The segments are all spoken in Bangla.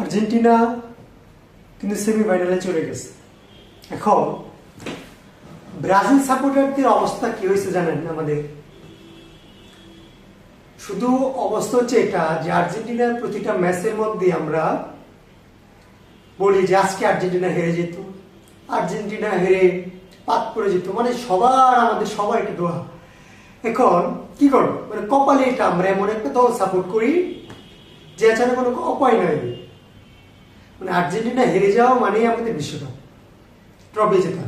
আর্জেন্টিনা কিন্তু সেমিফাইনালে চলে গেছে। এখন ব্রাজিল সাপোর্টারদের অবস্থা কি হয়েছে জানেন? আমাদের শুধু অবস্থা হচ্ছে এটা যে আর্জেন্টিনার প্রতিটা ম্যাচের মধ্যে আমরা বলি যে আজকে আর্জেন্টিনা হেরে যেত, আর্জেন্টিনা হেরে পাত পড়ে যেত, মানে আমাদের সবার একটা দোয়া। এখন কি করবো, মানে কপালে এটা আমরা এমন একটা দল সাপোর্ট করি যে এছাড়া কোনো উপায় নাই। মানে আর্জেন্টিনা হেরে যাওয়া মানে আমাদের বিশ্বকাপ ট্রফি জেতা,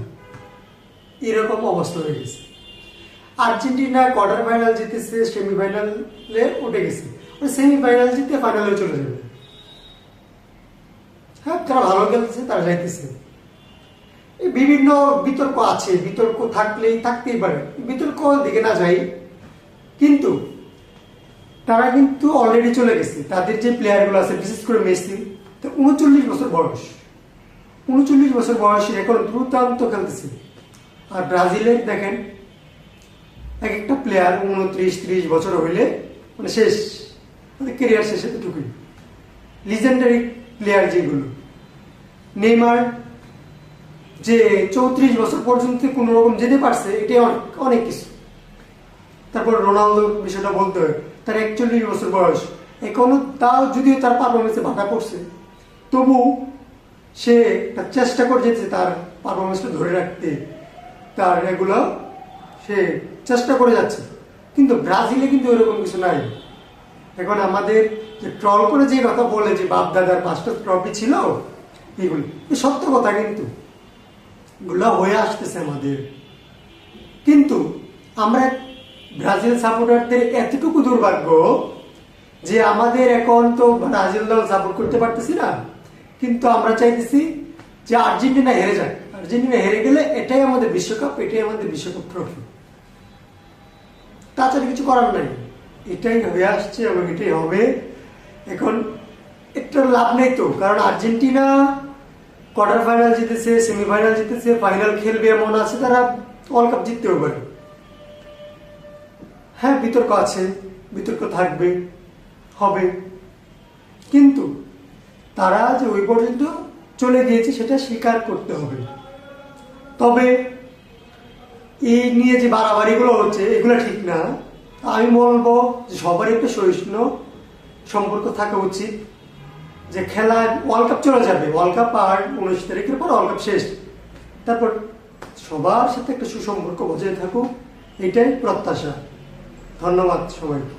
এরকম অবস্থা হয়ে গেছে। আর্জেন্টিনা কোয়ার্টার ফাইনাল জিতেছে, সেমিফাইনালে উঠে গেছে, সেমিফাইনাল জিতে ফাইনালে চলে যাবে। হ্যাঁ, তারা ভালো খেলছে, তারা যাইতেছে। বিভিন্ন বিতর্ক আছে, বিতর্ক থাকতেই পারে, বিতর্ক দিকে না যাই, কিন্তু তারা কিন্তু অলরেডি চলে গেছে। তাদের যে প্লেয়ারগুলো আছে, বিশেষ করে মেসি, 39 বছর বয়স, 39 বছর বয়সে এখন দুর্দান্ত খেলতেছে। আর ব্রাজিলের দেখেন এক একটা প্লেয়ার 29-30 বছর হইলে মানে শেষ, মানে কেরিয়ার শেষে টুকুই। লিজেন্ডারি প্লেয়ার যেগুলো, নেইমার যে 34 বছর পর্যন্ত কোন রকম যেতে পারছে, এটাই অনেক কিছু। তারপর রোনালদোর বিষয়টা বলতে হয়, তার 41 বছর বয়স, এখনো তাও যদিও তার পারফরমেন্সে বাধা পড়ছে, তবু সে চেষ্টা করে যেতে তার পারফরমেন্সটা ধরে রাখতে, তার এগুলো সে চেষ্টা করে যাচ্ছে। কিন্তু ব্রাজিলে কিন্তু এরকম কিছু নাই। এখন আমাদের যে ট্রল করে যে কথা বলে যে বাপ দাদার 5টা ট্রফি ছিল, এগুলি সত্য কথা, কিন্তু এগুলো হয়ে আসতেছে আমাদের। কিন্তু আমরা ব্রাজিল সাপোর্টারদের এতটুকু দুর্ভাগ্য যে আমাদের এখন তো ব্রাজিল দল সাপোর্ট করতে পারতেছি না, কিন্তু আমরা চাইতেছি যে আর্জেন্টিনা হেরে যাক। আর্জেন্টিনা হেরে গেলে এটাই আমাদের বিশ্বকাপ, এটাই আমাদের বিশ্বকাপ ট্রফি, তাছাড়া কিছু করার নাই। এটাই হয়ে আসছে এবং এটাই হবে। এখন একটা লাভ নেই তো, কারণ আর্জেন্টিনা কোয়ার্টার ফাইনাল জিতেছে, সেমিফাইনাল জিতেছে, ফাইনাল খেলবে এমন আছে, তারা ওয়ার্ল্ড কাপ জিততেও পারে। হ্যাঁ, বিতর্ক আছে, বিতর্ক থাকবে, হবে, কিন্তু তারা যে ওই পর্যন্ত চলে গিয়েছে সেটা স্বীকার করতে হবে। তবে এই নিয়ে যে বাড়াবাড়িগুলো হচ্ছে, এগুলো ঠিক না। আমি বলবো যে সবার একটা সহিষ্ণু সম্পর্ক থাকা উচিত। যে খেলা ওয়ার্ল্ড কাপ চলে যাবে, ওয়ার্ল্ড কাপ আর 19 তারিখের পর ওয়ার্ল্ড কাপ শেষ, তারপর সবার সাথে একটা সুসম্পর্ক বজায় থাকুক, এটাই প্রত্যাশা। ধন্যবাদ সবাইকে।